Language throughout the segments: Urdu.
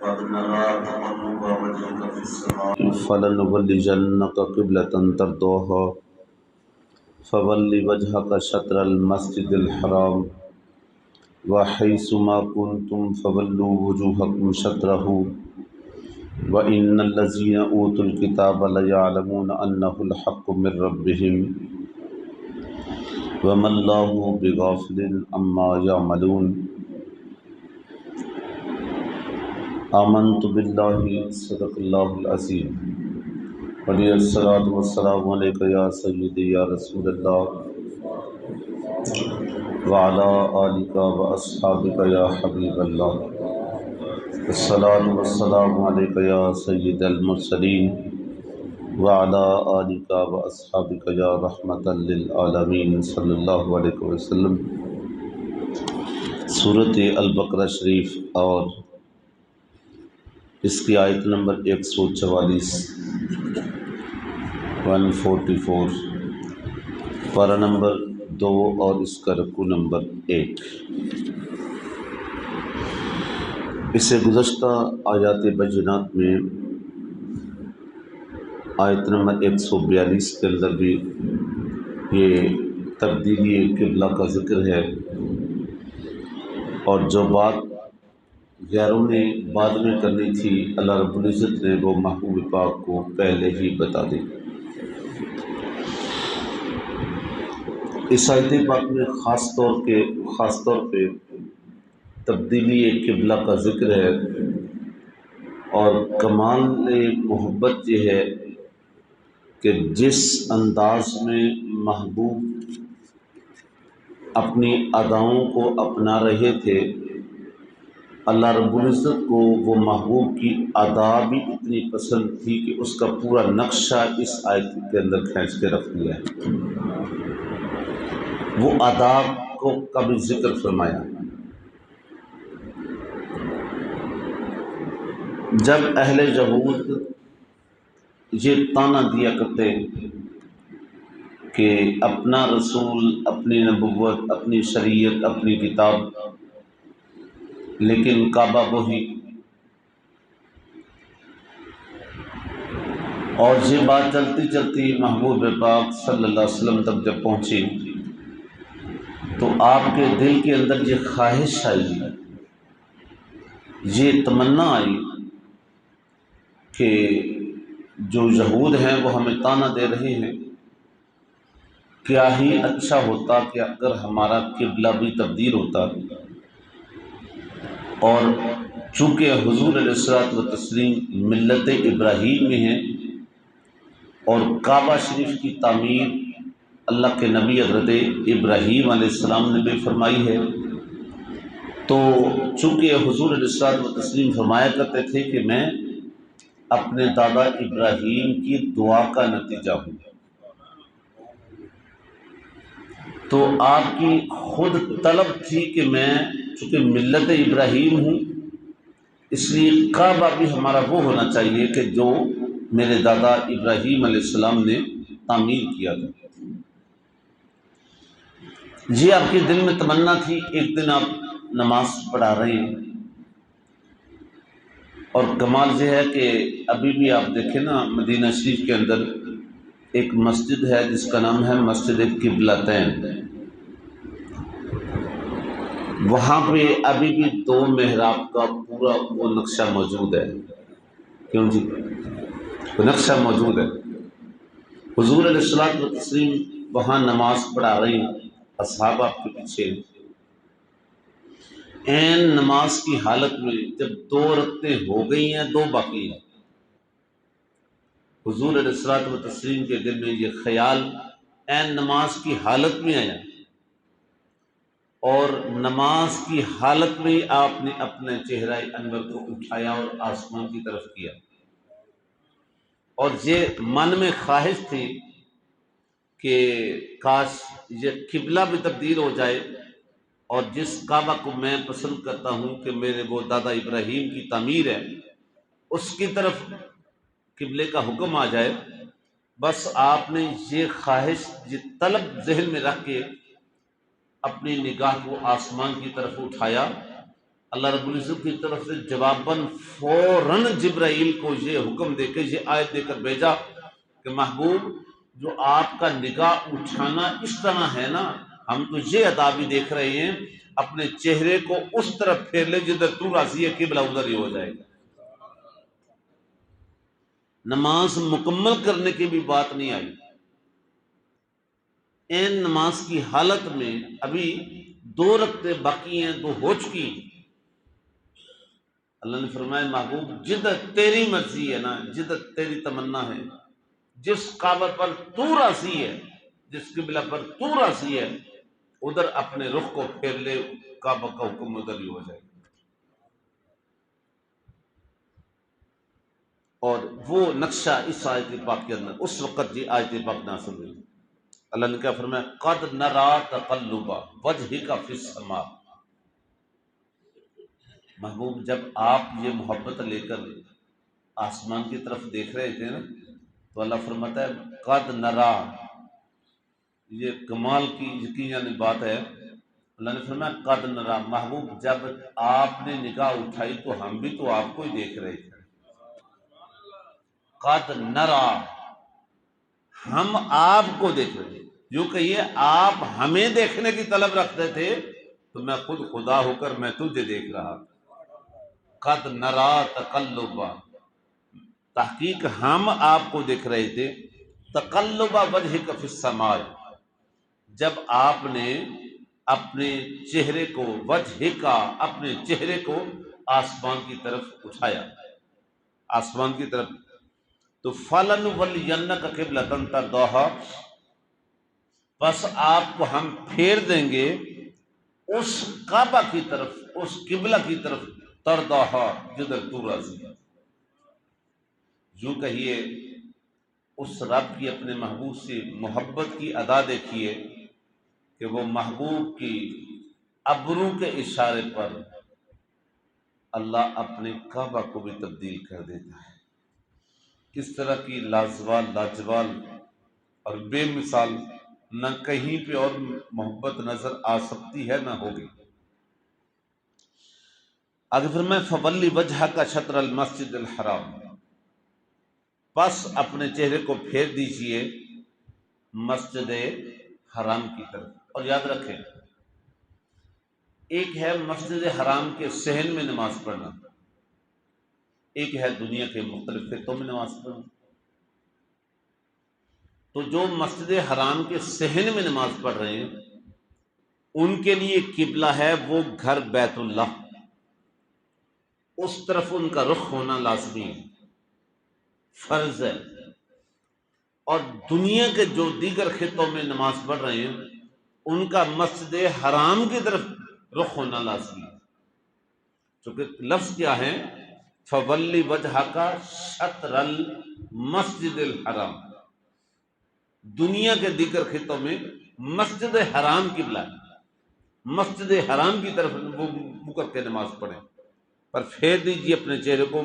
قد نرى تقلب وجهك في السماء فلنولينك قبلة ترضاها فول وجهك شطر المسجد الحرام وحيث ما كنتم فولوا وجوهكم شطره وإن الذين أوتوا الكتاب ليعلمون أنه الحق من ربهم وما الله بغافل عما يعملون آمنت بالله صدق الله العظيم علیہ الصلاۃ والسلام علیک یا سیدی یا رسول اللہ وعلی آلک واصحابک یا حبیب اللہ الصلاۃ والسلام علیک یا سید المرسلین وعلی آلک واصحابک یا رحمۃ للعالمین صلی اللہ علیہ وسلم۔ سورۃ البقرہ شریف اور اس کی آیت نمبر 144 144، پارہ نمبر 2 اور اس کا رکوع نمبر 1۔ اس سے گزشتہ آیات بینات میں آیت نمبر 142 کے اندر بھی یہ تبدیلی قبلہ کا ذکر ہے، اور جو بات غیروں نے بعد میں کرنی تھی اللہ رب العزت نے وہ محبوب پاک کو پہلے ہی بتا دی۔ اس آیت پاک میں خاص طور پہ تبدیلی قبلہ کا ذکر ہے، اور کمال محبت یہ ہے کہ جس انداز میں محبوب اپنی اداؤں کو اپنا رہے تھے، اللہ رب العزت کو وہ محبوب کی ادا بھی اتنی پسند تھی کہ اس کا پورا نقشہ اس آیت کے اندر کھینچ کے رکھ دیا ہے۔ وہ ادا کا بھی ذکر فرمایا۔ جب اہل یہود یہ طعنہ دیا کرتے کہ اپنا رسول، اپنی نبوت، اپنی شریعت، اپنی کتاب، لیکن کعبہ وہی، اور یہ بات چلتی چلتی محبوب پاک صلی اللہ علیہ وسلم تک جب پہنچی تو آپ کے دل کے اندر یہ خواہش آئی، یہ تمنا آئی کہ جو یہود ہیں وہ ہمیں طعنہ دے رہے ہیں، کیا ہی اچھا ہوتا کہ اگر ہمارا قبلہ بھی تبدیل ہوتا۔ اور چونکہ حضور علیہ الصلوۃ والتسلیم ملت ابراہیم میں ہیں، اور کعبہ شریف کی تعمیر اللہ کے نبی حضرت ابراہیم علیہ السلام نے بھی فرمائی ہے، تو چونکہ حضور علیہ الصلوۃ والتسلیم فرمایا کرتے تھے کہ میں اپنے دادا ابراہیم کی دعا کا نتیجہ ہوں، تو آپ کی خود طلب تھی کہ میں چونکہ ملت ابراہیم ہوں، اس لیے کعبہ بھی ہمارا وہ ہونا چاہیے کہ جو میرے دادا ابراہیم علیہ السلام نے تعمیر کیا تھا۔ یہ آپ کے دل میں تمنا تھی۔ ایک دن آپ نماز پڑھا رہے ہیں، اور کمال یہ ہے کہ ابھی بھی آپ دیکھیں نا، مدینہ شریف کے اندر ایک مسجد ہے جس کا نام ہے مسجد قبلتین، وہاں پہ ابھی بھی 2 محراب کا پورا وہ نقشہ موجود ہے۔ کیوں جی؟ وہ نقشہ موجود ہے۔ حضور علیہ الصلوۃ والتسلیم وہاں نماز پڑھا رہے ہیں، اصحاب آپ کے پیچھے، عین نماز کی حالت میں جب 2 رکعتیں ہو گئی ہیں، 2 باقی ہیں، حضور علیہ الصلوۃ والتسلیم کے دل میں یہ خیال عین نماز کی حالت میں آیا، اور نماز کی حالت میں آپ نے اپنے چہرہ انور کو اٹھایا اور آسمان کی طرف کیا، اور یہ من میں خواہش تھی کہ کاش یہ قبلہ بھی تبدیل ہو جائے، اور جس کعبہ کو میں پسند کرتا ہوں کہ میرے وہ دادا ابراہیم کی تعمیر ہے، اس کی طرف قبلے کا حکم آ جائے۔ بس آپ نے یہ خواہش، یہ طلب ذہن میں رکھ کے اپنی نگاہ کو آسمان کی طرف اٹھایا، اللہ رب العزت کی طرف سے جواباً فوراً جبرائیل کو یہ حکم دے کے یہ آیت دے کر بھیجا کہ محبوب جو آپ کا نگاہ اٹھانا اس طرح ہے نا، ہم تو یہ ادا بھی دیکھ رہے ہیں، اپنے چہرے کو اس طرف پھیر لے جدھر تو راضی ہے، قبلہ ادھر ہی ہو جائے گا۔ نماز مکمل کرنے کی بھی بات نہیں آئی، این نماز کی حالت میں ابھی 2 رکعتیں باقی ہیں، 2 ہو چکی ہیں، اللہ نے فرمایا محبوب جدھر تیری مرضی ہے نا، جدھر تیری تمنا ہے، جس کعبہ پر تو راضی ہے، جس قبلہ پر تو راضی ہے، ادھر اپنے رخ کو پھیر لے، کعبہ کا حکم ادھر ہی ہو جائے گا۔ اور وہ نقشہ اس آیت پاک کے اندر اس وقت جی آیت پاک نازل ہوئی، اللہ نے کیا فرمایا، قد نرا تقلب وجهک فی السماء۔ محبوب جب آپ یہ محبت لے کر آسمان کی طرف دیکھ رہے تھے نا، تو اللہ فرماتا ہے قد نرا، یہ کمال کی یقیناً بات ہے، اللہ نے فرمایا قد نرا، محبوب جب آپ نے نگاہ اٹھائی تو ہم بھی تو آپ کو ہی دیکھ رہے تھے، قد نرا، ہم آپ کو دیکھ رہے تھے، یوں کہیے آپ ہمیں دیکھنے کی طلب رکھتے تھے تو میں خود خدا ہو کر میں تجھے دیکھ رہا تھا۔ قد نرا تقلبا، تحقیق ہم آپ کو دیکھ رہے تھے، تقلب وجہک فی السماء، جب آپ نے اپنے چہرے کو، وجہ کا اپنے چہرے کو آسمان کی طرف اٹھایا، آسمان کی طرف، تو فَلَنُوَلِّيَنَّكَ قِبْلَةً تَرْضَاهَا، بس آپ کو ہم پھیر دیں گے اس کعبہ کی طرف، اس قبلہ کی طرف، تَرْضَاهَا، جدھر تو راضی ہے۔ یوں کہیے اس رب کی اپنے محبوب سے محبت کی ادا دیکھیے کہ وہ محبوب کی ابرو کے اشارے پر اللہ اپنے کعبہ کو بھی تبدیل کر دیتا ہے۔ کس طرح کی لازوال، لاجوال اور بے مثال، نہ کہیں پہ اور محبت نظر آ سکتی ہے نہ ہوگی۔ آگے فرمائے فَوَلِّ وَجْهَكَ شَطْرَ الْمَسْجِدِ الْحَرَامِ، بس اپنے چہرے کو پھیر دیجئے مسجد حرام کی طرف۔ اور یاد رکھیں، ایک ہے مسجد حرام کے صحن میں نماز پڑھنا، ایک ہے دنیا کے مختلف خطوں میں نماز پڑھنا۔ تو جو مسجد حرام کے صحن میں نماز پڑھ رہے ہیں ان کے لیے قبلہ ہے وہ گھر بیت اللہ، اس طرف ان کا رخ ہونا لازمی ہے، فرض ہے۔ اور دنیا کے جو دیگر خطوں میں نماز پڑھ رہے ہیں ان کا مسجد حرام کی طرف رخ ہونا لازمی ہے، چونکہ لفظ کیا ہے، فَوَلِّ وَجْهَكَ شَطْرَ الْمَسْجِدِ الْحَرَامِ، دنیا کے دیگر خطوں میں مسجد حرام قبلہ ہے، مسجد حرام کی طرف وہ منہ کر کے نماز پڑھیں، پر پھیر دیجیے اپنے چہرے کو،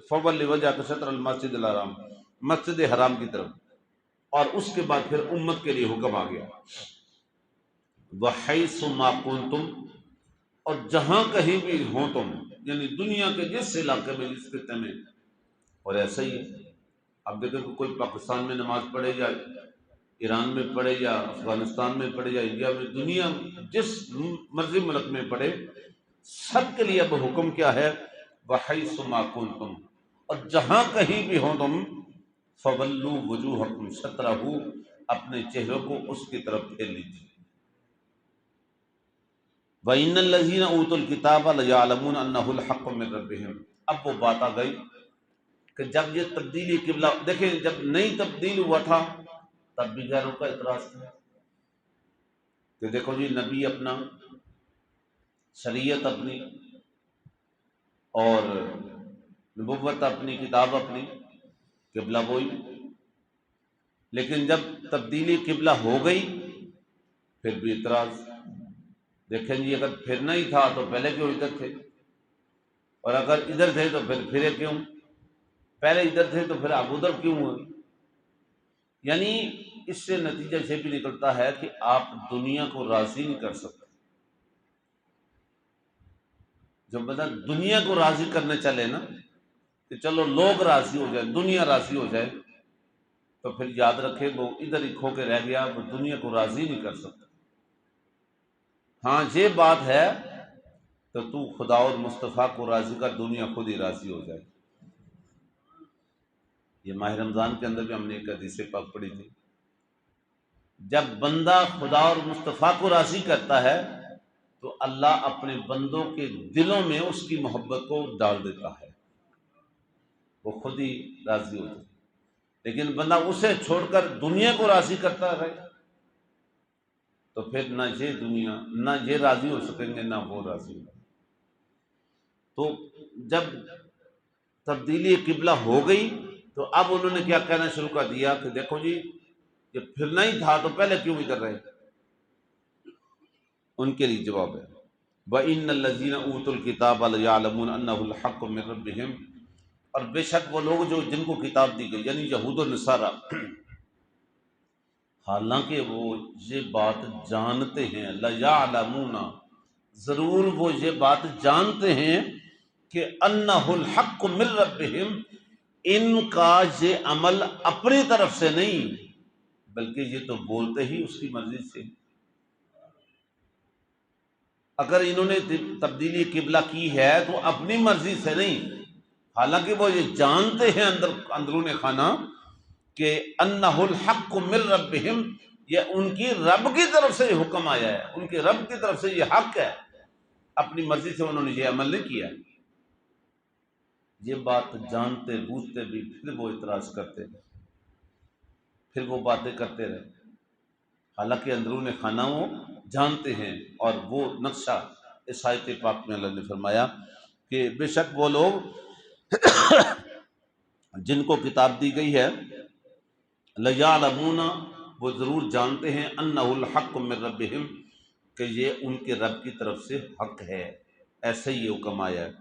فَوَلِّ وَجْهَكَ شَطْرَ الْمَسْجِدِ الْحَرَامِ، مسجد حرام کی طرف۔ اور اس کے بعد پھر امت کے لیے حکم آ گیا، وَحَيْثُ مَا كُنتُمْ، اور جہاں کہیں بھی ہوں تم، یعنی دنیا کے جس علاقے میں، جس خطے میں، اور ایسا ہی ہے۔ اب دیکھیں کہ کوئی پاکستان میں نماز پڑھے یا ایران میں پڑھے یا افغانستان میں پڑھے یا انڈیا میں، دنیا جس مرضی ملک میں پڑھے، سب کے لیے اب حکم کیا ہے، وَحَيْثُ مَا كُنتُمْ، اور جہاں کہیں بھی ہوں تم، فَوَلُّوا وُجُوهَكُمْ شَطْرَهُ، اپنے چہروں کو اس کی طرف پھیر لیجیے۔ وَإِنَّ الَّذِينَ أُوتُوا الْكِتَابَ لَيَعْلَمُونَ أَنَّهُ الْحَقُّ مِنْ رَبِّهِمْ، اب وہ بات آ گئی کہ جب یہ تبدیلی قبلہ، دیکھیں جب نئی تبدیل ہوا تھا تب بھی غیروں کا اعتراض تھا کہ دیکھو جی نبی اپنا، شریعت اپنی، اور نبوت اپنی، کتاب اپنی، قبلہ وہی، لیکن جب تبدیلی قبلہ ہو گئی پھر بھی اعتراض۔ دیکھیں جی اگر پھرنا ہی تھا تو پہلے کیوں ادھر تھے، اور اگر ادھر تھے تو پھر پھرے کیوں، پہلے ادھر تھے تو پھر اب ادھر کیوں ہوئے۔ یعنی اس سے نتیجہ یہ بھی نکلتا ہے کہ آپ دنیا کو راضی نہیں کر سکتے۔ جو بندہ دنیا کو راضی کرنے چلے نا کہ چلو لوگ راضی ہو جائے، دنیا راضی ہو جائے، تو پھر یاد رکھے وہ ادھر ہی کھو کے رہ گیا، وہ دنیا کو راضی نہیں کر سکتا۔ ہاں یہ بات ہے تو خدا اور مصطفیٰ کو راضی کر، دنیا خود ہی راضی ہو جائے۔ یہ ماہ رمضان کے اندر بھی ہم نے ایک حدیث پاک پڑھی تھی، جب بندہ خدا اور مصطفیٰ کو راضی کرتا ہے تو اللہ اپنے بندوں کے دلوں میں اس کی محبت کو ڈال دیتا ہے، وہ خود ہی راضی ہو جائے۔ لیکن بندہ اسے چھوڑ کر دنیا کو راضی کرتا رہے تو پھر نہ یہ دنیا، نہ یہ راضی ہو سکیں گے، نہ وہ راضی ہو۔ تو جب تبدیلی قبلہ ہو گئی تو اب انہوں نے کیا کہنا شروع کر دیا کہ دیکھو جی، جب پھرنا ہی تھا تو پہلے کیوں ادھر رہے؟ ان کے لیے جواب ہے وَإِنَّ الَّذِينَ أُوتُوا الْكِتَابَ لَيَعْلَمُونَ أَنَّهُ الْحَقُّ مِنْ رَبِّهِمْ، اور بے شک وہ لوگ جو جن کو کتاب دی گئی یعنی یہود و نصارہ، حالانکہ وہ یہ بات جانتے ہیں، لَيَعْلَمُونَ، ضرور وہ یہ بات جانتے ہیں کہ أَنَّهُ الْحَقُّ مِنْ رَبِّهِمْ، ان کا یہ عمل اپنی طرف سے نہیں بلکہ یہ تو بولتے ہی اس کی مرضی سے۔ اگر انہوں نے تبدیلی قبلہ کی ہے تو اپنی مرضی سے نہیں، حالانکہ وہ یہ جانتے ہیں اندرون خانہ کہ انہ الحق من ربہم، یہ ان کی رب کی طرف سے یہ حکم آیا ہے، ان کے رب کی طرف سے یہ حق ہے، اپنی مرضی سے انہوں نے یہ عمل نہیں کیا۔ یہ بات جانتے بوجھتے بھی پھر وہ اعتراض کرتے، پھر وہ باتیں کرتے رہے، حالانکہ اندرون خانہ وہ جانتے ہیں۔ اور وہ نقشہ اس آیت پاک میں اللہ نے فرمایا کہ بے شک وہ لوگ جن کو کتاب دی گئی ہے لَيَعْلَمُونَ، وہ ضرور جانتے ہیں أَنَّهُ الْحَقُّ مِنْ رَبِّهِمْ، کہ یہ ان کے رب کی طرف سے حق ہے، ایسے ہی یہ حکم آیا ہے۔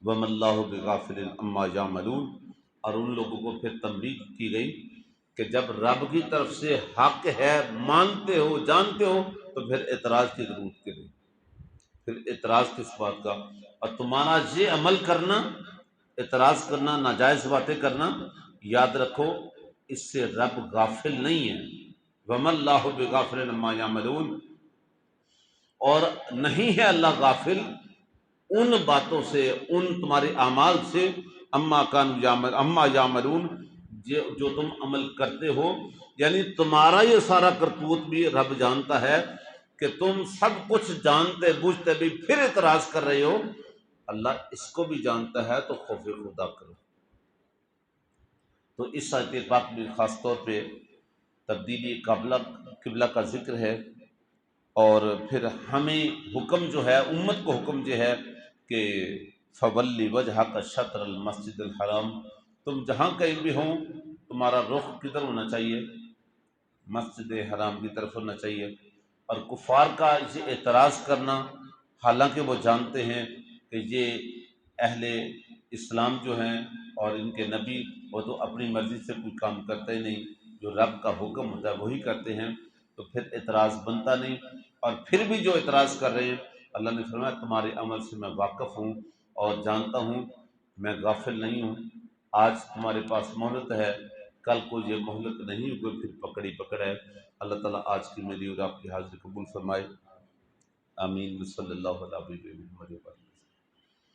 وَمَا اللَّهُ بِغَافِلٍ عَمَّا يَعْمَلُونَ، اور ان لوگوں کو پھر تنبیہ کی گئی کہ جب رب کی طرف سے حق ہے، مانتے ہو جانتے ہو تو پھر اعتراض کی ضرورت کی نہیں، پھر اعتراض کس بات کا؟ اور تمہارا یہ عمل کرنا، اعتراض کرنا، ناجائز باتیں کرنا، یاد رکھو اس سے رب غافل نہیں ہے۔ وَمَا اللَّهُ بِغَافِلٍ عَمَّا يَعْمَلُونَ، اور نہیں ہے اللہ غافل ان باتوں سے، ان تمہارے اعمال سے، اما یعملون، جو تم عمل کرتے ہو، یعنی تمہارا یہ سارا کرتوت بھی رب جانتا ہے کہ تم سب کچھ جانتے بوجھتے بھی پھر اعتراض کر رہے ہو، اللہ اس کو بھی جانتا ہے، تو خوف خدا کرو۔ تو اس آیت پاک میں خاص طور پہ تبدیلی قبلہ کا ذکر ہے، اور پھر ہمیں حکم جو ہے، امت کو حکم جو ہے کہ فَوَلِّ وَجْهَكَ شَطْرَ الْمَسْجِدِ الْحَرَامِ، تم جہاں کہیں بھی ہوں تمہارا رخ کدھر ہونا چاہیے؟ مسجد حرام کی طرف ہونا چاہیے۔ اور کفار کا یہ اعتراض کرنا، حالانکہ وہ جانتے ہیں کہ یہ اہل اسلام جو ہیں اور ان کے نبی، وہ تو اپنی مرضی سے کوئی کام کرتے ہی نہیں، جو رب کا حکم ہوتا ہے وہی کرتے ہیں، تو پھر اعتراض بنتا نہیں۔ اور پھر بھی جو اعتراض کر رہے ہیں، اللہ نے فرمایا تمہارے عمل سے میں واقف ہوں اور جانتا ہوں، میں غافل نہیں ہوں۔ آج تمہارے پاس مہلت ہے، کل کو یہ مہلت نہیں ہوگی، پھر پکڑی پکڑ ہے۔ اللہ تعالیٰ آج کی میری اور آپ کی حاضری قبول فرمائے، آمین۔ صلی اللہ علیہ وسلم۔